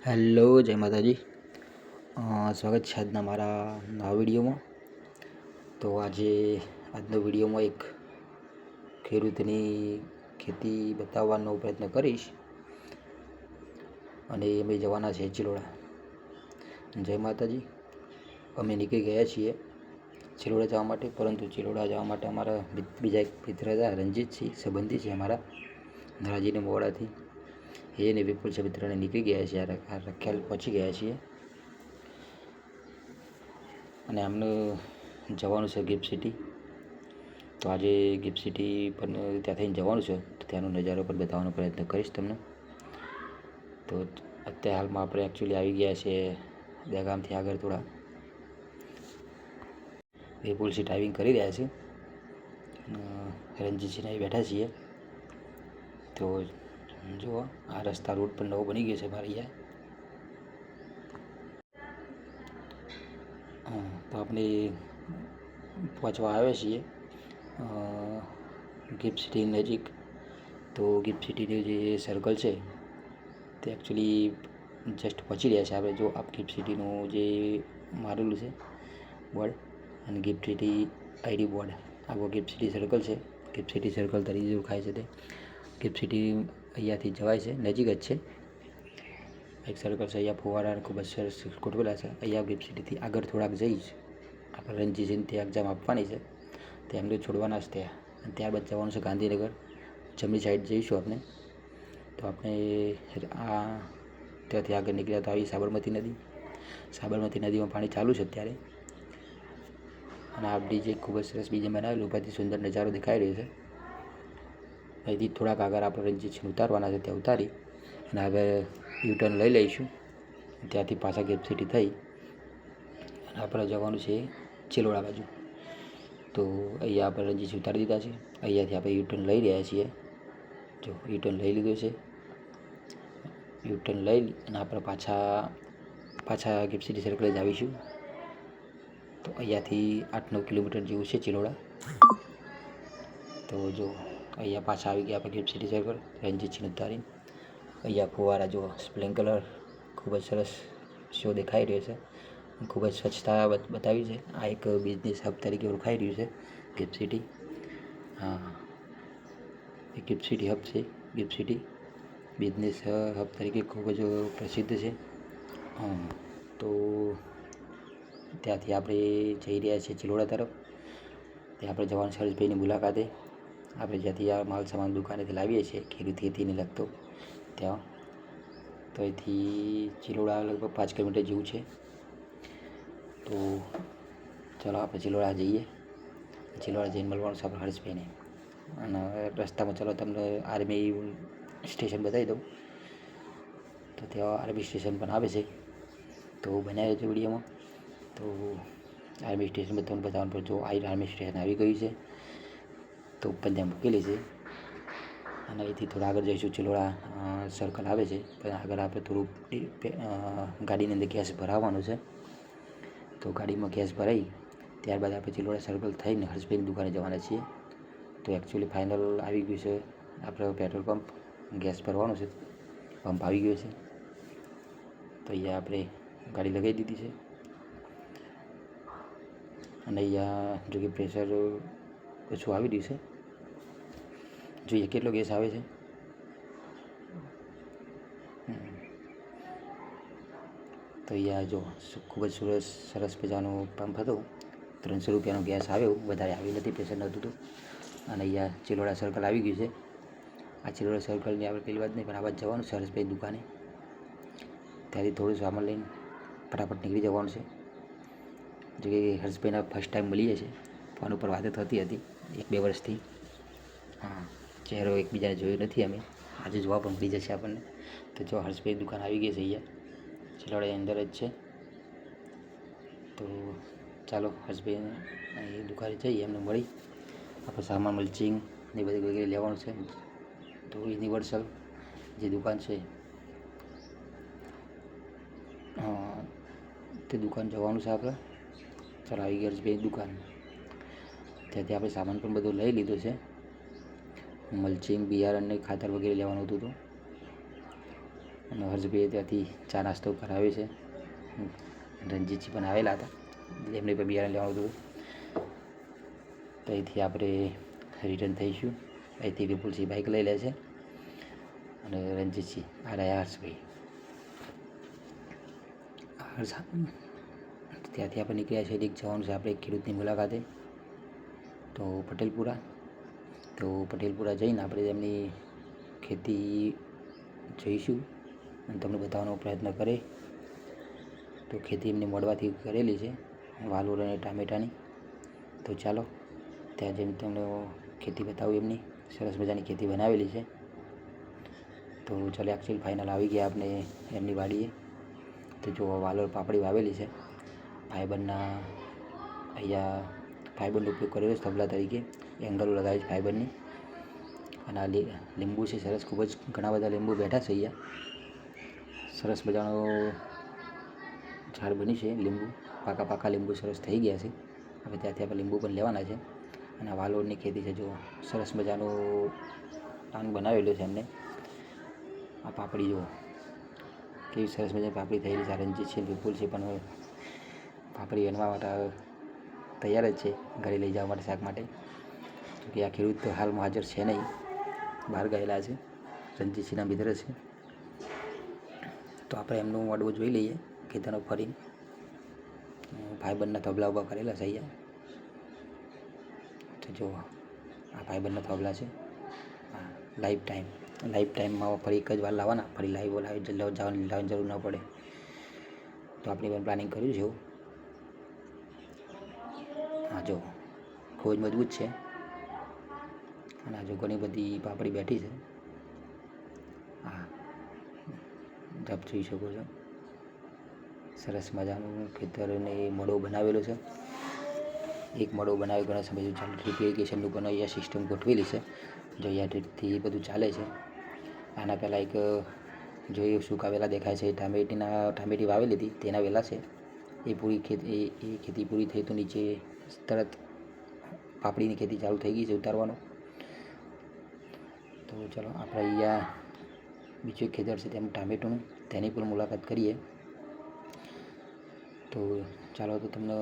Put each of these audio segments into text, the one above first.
Hello, જય માતાજી. સ્વાગત છે આજના મારા નવા વિડીયોમાં. તો આજનો વિડીયોમાં એક ખેડૂતની ખેતી બતાવવાનો પ્રયત્ન કરીશ અને અમે જવાના છે ચિલોડા. જય માતાજી. અમે નીકળી ગયા છીએ ચિલોડા જવા માટે, પરંતુ ચિલોડા જવા માટે અમારા બીજા એક મિત્ર હતા, રણજીતસિંહ, સંબંધી છે અમારા ધરાજીને મોડાથી. એને વિપુલ છે મિત્રને નીકળી ગયા છે, આ રખ્યાલ પહોંચી ગયા છીએ અને આમને જવાનું છે ગિફ્ટ સિટી. તો આજે ગિફ્ટ સિટી પણ ત્યાં થઈને જવાનું છે, તો ત્યાંનો નજારો પણ બતાવવાનો પ્રયત્ન કરીશ તમને. તો અત્યારે હાલમાં આપણે એકચ્યુઅલી આવી ગયા છે દહેગામથી આગળ થોડા. વિપુલસિંહ ડ્રાઇવિંગ કરી રહ્યા છે, રણજીતસિંહ અહીં બેઠા છીએ. તો જુઓ, આ રસ્તા રોડ પણ નવો બની ગયો છે મારે અહીંયા. તો આપણે પહોંચવા આવ્યા છીએ ગિફ્ટ સિટી નજીક. તો ગિફ્ટ સિટીનું જે સર્કલ છે તે એકચ્યુઅલી જસ્ટ પહોંચી રહ્યા છે આપણે. જો આ ગિફ્ટ સિટીનું જે મારેલું છે બોર્ડ, અને ગિફ્ટ સિટી આઈડી બોર્ડ, આખો ગિફ્ટ સિટી સર્કલ છે. ગિફ્ટ સિટી સર્કલ તરીકે ઓળખાય છે તે. ગિફ્ટ સિટી અહીંયાથી જવાય છે, નજીક જ છે. એક સર્કલ છે, અહીંયા ફુવારા ખૂબ જ સરસ ગોઠવેલા છે. અહીંયા ગિફ્ટ સિટીથી આગળ થોડાક જઈશ આપણે રણજીતસિંહ ત્યાં એક્ઝામ આપવાની છે, તો એમને છોડવાના જ ત્યાં. અને ત્યારબાદ જવાનું છે ગાંધીનગર. જમણી સાઈડ જઈશું આપણે. તો આપણે ત્યાંથી આગળ નીકળ્યા તો આવી સાબરમતી નદી. સાબરમતી નદીમાં પાણી ચાલુ છે અત્યારે, અને આ ડીજે ખૂબ જ સરસ બીજે બનાવેલું, ઉપરથી સુંદર નજારો દેખાઈ રહ્યો છે. અહીંથી થોડાક આગળ આપણે રણજીતસિંહ ઉતારવાના છે, ત્યાં ઉતારી અને હવે યુટર્ન લઈ લઈશું. ત્યાંથી પાછા ગિફ્ટ સિટી થઈ અને આપણે જવાનું છે ચિલોડા બાજુ. તો અહીંયા આપણે રણજીતસિંહ ઉતારી દીધા છે. અહીંયાથી આપણે યુટર્ન લઈ રહ્યા છીએ. જો યુટર્ન લઈ લીધો છે. યુટર્ન લઈ અને આપણે પાછા ગિફ્ટ સિટી સર્કલે જ આવીશું. તો અહીંયાથી 8-9 કિલોમીટર જેવું છે ચિલોડા. તો જો અહીંયા પાછા આવી ગયા આપણે ગિફ્ટ સિટી સર્કલ, રણજીતસિંહ ઉતારીને. અહીંયા ફુવારા જો સ્પ્રિંકલર ખૂબ જ સરસ શો દેખાઈ રહ્યો છે, ખૂબ જ સ્વચ્છતા બતાવી છે. આ એક બિઝનેસ હબ તરીકે ઓળખાઈ રહ્યું છે ગિફ્ટ સિટી. હા, એ ગિફ્ટ સિટી હબ છે. ગિફ્ટ સિટી બિઝનેસ હબ તરીકે ખૂબ જ પ્રસિદ્ધ છે. તો ત્યાંથી આપણે જઈ રહ્યા છીએ ચિલોડા તરફ. ત્યાં આપણે જવાનું છે હર્ષભાઈની મુલાકાતે. આપણે જ્યાંથી આ માલ સામાન દુકાનેથી લાવીએ છીએ ખેતીને લગતો ત્યાં. તો અહીંથી ચિલોડા લગભગ 5 કિલોમીટર જેવું છે. તો ચાલો આપણે ચિલોડા જઈએ. ચિલોડા જઈને મળવાનું છે આપણે હર્ષભાઈને. અને રસ્તામાં ચાલો તમને આર્મી સ્ટેશન બતાવી દઉં. તો ત્યાં આર્મી સ્ટેશન પણ આવે છે, તો બનાવ્યો છે વિડીયોમાં. તો આર્મી સ્ટેશન તમને બતાવવાનું પણ જો આર્મી સ્ટેશન આવી ગયું છે, તો ઉપર ત્યાં મૂકેલી છે. અને અહીંથી થોડા આગળ જઈશું, ચિલોડા સર્કલ આવે છે, પણ આગળ આપણે થોડુંક ગાડીની અંદર ગેસ ભરાવવાનું છે. તો ગાડીમાં ગેસ ભરાઈ ત્યારબાદ આપણે ચિલોડા સર્કલ થઈને હર્ષભાઈની દુકાને જવાના છીએ. તો એકચ્યુઅલી ફાઇનલ આવી ગયું છે આપણે પેટ્રોલ પંપ. ગેસ ભરવાનું છે, પંપ આવી ગયો છે. તો અહીંયા આપણે ગાડી લગાવી દીધી છે. અને અહીંયા જો કે પ્રેશર ઓછું આવી રહ્યું છે. જોઈએ કેટલો ગેસ આવે છે. તો અહીંયા જો ખૂબ જ સરસ મજાનું પંપ હતો. 300 રૂપિયાનો ગેસ આવ્યો, વધારે આવ્યું નથી, પ્રેશર નહોતું હતું. અને અહીંયા ચિલોડા સર્કલ આવી ગયું છે. આ ચિલોડા સર્કલની આપણે પેલી વાત નહીં, પણ આ વાત જવાનું છે હર્ષભાઈ દુકાને. ત્યાંથી થોડું સામાન લઈને ફટાફટ નીકળી જવાનું છે. જો કે હર્ષભાઈના ફર્સ્ટ ટાઈમ મળીએ છીએ, ફોન ઉપર વાતો થતી હતી 1-2 વર્ષથી. હા, ચહેરો એકબીજાને જોયો નથી અમે, આજે જોવા પણ મળી જશે આપણને. તો જો હર્ષભાઈ દુકાન આવી ગઈ છે અહીંયા ચિલોડાની અંદર જ છે. તો ચાલો હર્ષભાઈ એ દુકાને જઈએ, એમને મળી આપણે સામાન મલ્ચિંગ ને બધું વગેરે લેવાનું છે. તો યુનિવર્સલ જે દુકાન છે તે દુકાન જવાનું છે આપણે. ચાલો આવી ગયા હર્ષભાઈની દુકાન. ત્યાંથી આપણે સામાન પણ બધું લઈ લીધો છે. મલ્ચિંગ, બિયારણ ને ખાતર વગેરે લેવાનું હતું. તો અને હર્ષભાઈએ ત્યાંથી ચા નાસ્તો કરાવ્યો છે. રણજીતજી પણ આવેલા હતા, એમને પણ બિયારણ લેવાનું હતું. તો અહીંથી આપણે રિટર્ન થઈશું. અહીંથી વિપુલજી બાઇક લઈ લે છે અને રણજીતજી આ રહ્યા હર્ષભાઈ. ત્યાંથી આપણે નીકળ્યા છે. એક જવાનું છે આપણે ખેડૂતની મુલાકાતે, તો પટેલપુરા. તો પટેલપુરા જઈને આપણે તેમની ખેતી જોઈશું અને તમને બતાવવાનો પ્રયત્ન કરે. તો ખેતી એમની મોડવાથી કરેલી છે, વાલોર અને ટામેટાની. તો ચાલો ત્યાં જઈને તમને ખેતી બતાવું. એમની સરસ મજાની ખેતી બનાવેલી છે. તો ચાલો એકચ્યુઅલ ફાઇનલ આવી ગયા આપણે એમની વાડીએ. તો જો વાલોર પાપડી વાવેલી છે. ફાઈબરના અહીંયા ફાઈબરનો ઉપયોગ કરેલો છે થબલા તરીકે, એંગલો લગાવી છે ફાઈબરની. અને આ લીંબુ છે સરસ, ખૂબ જ ઘણા બધા લીંબુ બેઠા છે અહીંયા. સરસ મજાનો ઝાડ બની છે લીંબુ, પાકા લીંબુ સરસ થઈ ગયા છે. હવે ત્યાંથી આપણે લીંબુ પણ લેવાના છે. અને આ વાલોરની ખેતી છે, જો સરસ મજાનું પ્લાન બનાવેલું છે એમને. આ પાપડી જુઓ કેવી સરસ મજાની પાપડી થયેલી છે. રણજીત છે, વિપુલ છે, પણ પાપડી વેણવા માટે તૈયાર જ છે ઘરે લઈ જવા માટે, શાક માટે. કે આ ખેડૂત તો હાલમાં હાજર છે નહીં, બહાર ગયેલા છે. રણજીતસિંહના મિત્ર છે. તો આપણે એમનું અડવો જોઈ લઈએ ખેતરનો ફરીને. ફાઈબરના થબલા ઊભા કરેલા છે અહીંયા. તો જુઓ આ ફાઈબરના થબલા છે. હા, લાઈફ ટાઈમમાં ફરી એક જ વાર લાવવાના, ફરી લાવવાની જરૂર ન પડે. તો આપણે પણ પ્લાનિંગ કર્યું છે એવું. હા જો ખૂબ જ મજબૂત છે. અને આ જો ઘણી બધી પાપડી બેઠી છે. હા, આપ જોઈ શકો છો. સરસ મજાનું ખેતરને મડો બનાવેલો છે. એક મડો બનાવી ઘણા સમય ચાલુ. ડ્રીપ ઇરિગેશનનું પણ અહીંયા સિસ્ટમ ગોઠવેલી છે. જો અહીંયાથી બધું ચાલે છે. આના પહેલાં એક જોઈ સૂકા વેલા દેખાય છે. ટામેટી વાવેલી હતી તેના વેલા છે. એ ખેતી પૂરી થઈ તો નીચે તરત પાપડીની ખેતી ચાલુ થઈ ગઈ છે ઉતારવાનું. તો ચાલો આપણે અહીંયા બીજું એક ખેતર છે તેમ ટામેટુંનું, તેની પણ મુલાકાત કરીએ. તો ચાલો તો તમને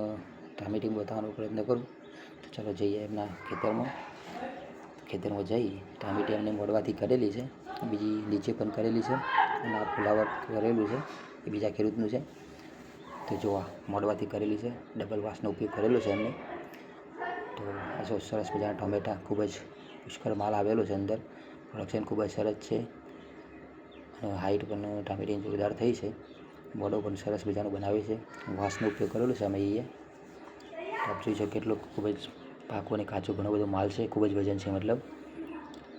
ટામેટી બતાવવાનો પ્રયત્ન કરું. તો ચાલો જઈએ એમના ખેતરમાં જઈ. ટામેટી એમને મોડવાથી કરેલી છે, બીજી નીચે પણ કરેલી છે. અને આ ફુલાવર કરેલું છે એ બીજા ખેડૂતનું છે. તો જોવા મોડવાથી કરેલી છે, ડબલ વાસનો ઉપયોગ કરેલો છે એમને. તો આ સરસ મજાના ટમેટા, ખૂબ જ પુષ્કળ માલ આવેલો છે અંદર. પ્રોડક્શન ખૂબ જ સરસ છે અને હાઈટ પણ ટામેટીની જોરદાર થઈ છે. મોડો પણ સરસ મજાનો બનાવે છે. વાસનો ઉપયોગ કરેલો છે અમે અહીંયા. આપ જોઈ શકો કેટલો ખૂબ જ પાકો અને કાચો ઘણો બધો માલ છે, ખૂબ જ વજન છે. મતલબ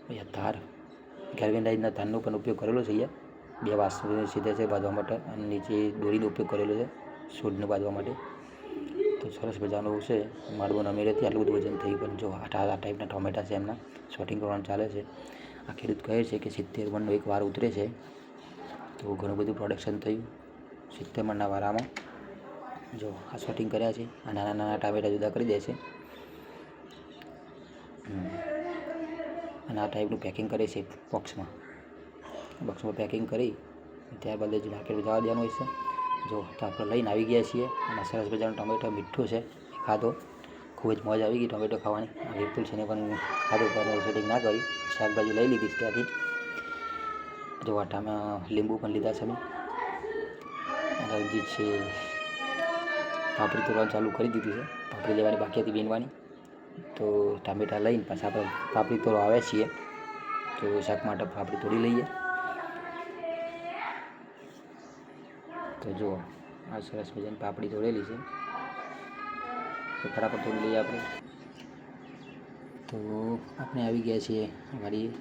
અહીંયા તાર ગેલ્વેનાઇઝના તારનો પણ ઉપયોગ કરેલો છે અહીંયા. 2 વાસ સીધા છે બાંધવા માટે, અને નીચે દોરીનો ઉપયોગ કરેલો છે છોડને બાંધવા માટે. તો સરસ મજાનું છે માડવાનું. અમેરેથી આટલું બધું વજન થયું, પણ જો આ ટાઈપના ટોમેટા છે એમના શોટિંગ કરવાનું ચાલે છે. આ ખેડૂત કહે છે કે 70 મણનો એક વાર ઉતરે છે. તો ઘણું બધું પ્રોડક્શન થયું 70 મણના વારામાં. જો આ શોટિંગ કર્યા છે. આ નાના ટામેટા જુદા કરી દે છે. અને આ ટાઈપનું પેકિંગ કરે છે બોક્સમાં પેકિંગ કરી ત્યારબાદ જ માર્કેટમાં જવા દેવાનું હોય છે. જો તો આપણે લઈને આવી ગયા છીએ. અને સરસ મજાનું ટમેટો મીઠું છે, ખાધો. ખૂબ જ મોજ આવી ગઈ ટમેટો ખાવાની. આ વિપુલ છે ને પણ ખાધું, પણ શૂટિંગ ના કરી. શાકભાજી લઈ લીધી ત્યાંથી. જો આટામાં લીંબુ પણ લીધા છે. રણજીત છે પાપડી તોડવાનું ચાલુ કરી દીધું છે. પાપડી લેવાની બાકી હતી વીણવાની. તો ટામેટા લઈને પાછા આપણે પાપડી તોડવા આવ્યા છીએ. તો શાક માટે પાપડી તોડી લઈએ. તો જુઓ આ સરસ મજાની પાપડી તોડેલી છે. તો ફટાફટ તોડી લઈએ આપણે. તો આપણે આવી ગયા છીએ વાડીએ.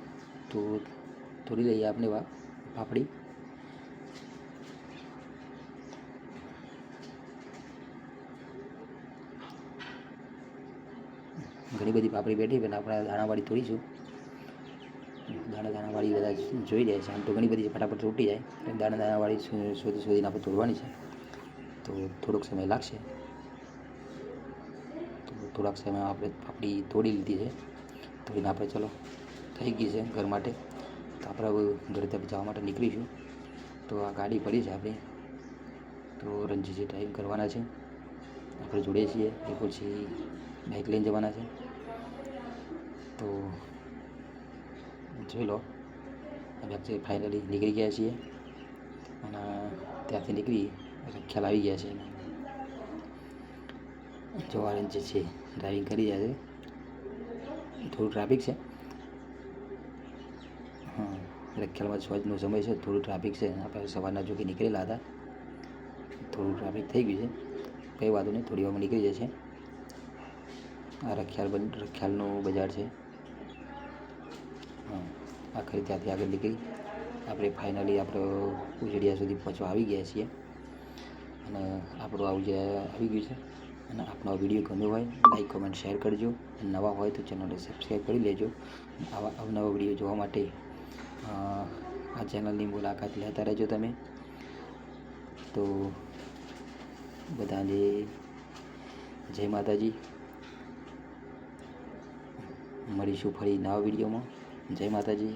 તો તોડી લઈએ આપણે પાપડી. ઘણી બધી પાપડી બેઠી, પણ આપણે દાણાવાળી તોડીશું. દાણાવાળી બધા જોઈ જાય છે. આમ તો ઘણી બધી ફટાફટ તૂટી જાય. દાણાવાળી શોધીને આપણે તોડવાની છે. તો થોડોક સમય લાગશે. તો થોડાક સમયમાં આપણે પાપડી તોડી લીધી છે. તોડીને આપણે ચલો થઈ ગઈ છે ઘર માટે. તો આપણે હવે ઘરે તરફ જવા માટે નીકળીશું. તો તો આ ગાડી પડી છે આપણે, તો રણજીતજી ડ્રાઇવિંગ કરવાના છે, આપણે જોડે છીએ. એ પછી બાઇક લઈને જવાના છે. તો જોઈ લો, આપણે ફાઇનલી નીકળી ગયા છીએ અને ત્યાંથી નીકળી ખ્યાલ આવી ગયા છે. જો આ રણજીત છે ડ્રાઇવિંગ કરી રહ્યા છે. થોડું ટ્રાફિક છે, હા, રખ્યાલમાં સ્વજનો સમય છે, થોડું ટ્રાફિક છે. આપણે સવારના જોકે નીકળેલા હતા, થોડું ટ્રાફિક થઈ ગયું છે, કંઈ વાંધો નહીં, થોડી વારમાં નીકળી જશે. આ રખ્યાલનું બજાર છે. હા, આખરે ત્યાંથી આગળ નીકળી આપણે ફાઇનલી ઉજળિયા સુધી પહોંચવા આવી ગયા છીએ. અને આપણું આવી ગયું છે. અને આપનો વિડીયો ગમ્યો હોય લાઈક કમેન્ટ શેર કરજો. અને નવા હોય તો ચેનલને સબસ્ક્રાઈબ કરી લેજો. આવા અવનવા વિડીયો જોવા માટે આ ચેનલની મુલાકાત લેતા રહેજો તમે. તો બધાને જય માતાજી. મળીશું ફરી નવા વિડીયોમાં. જય માતાજી.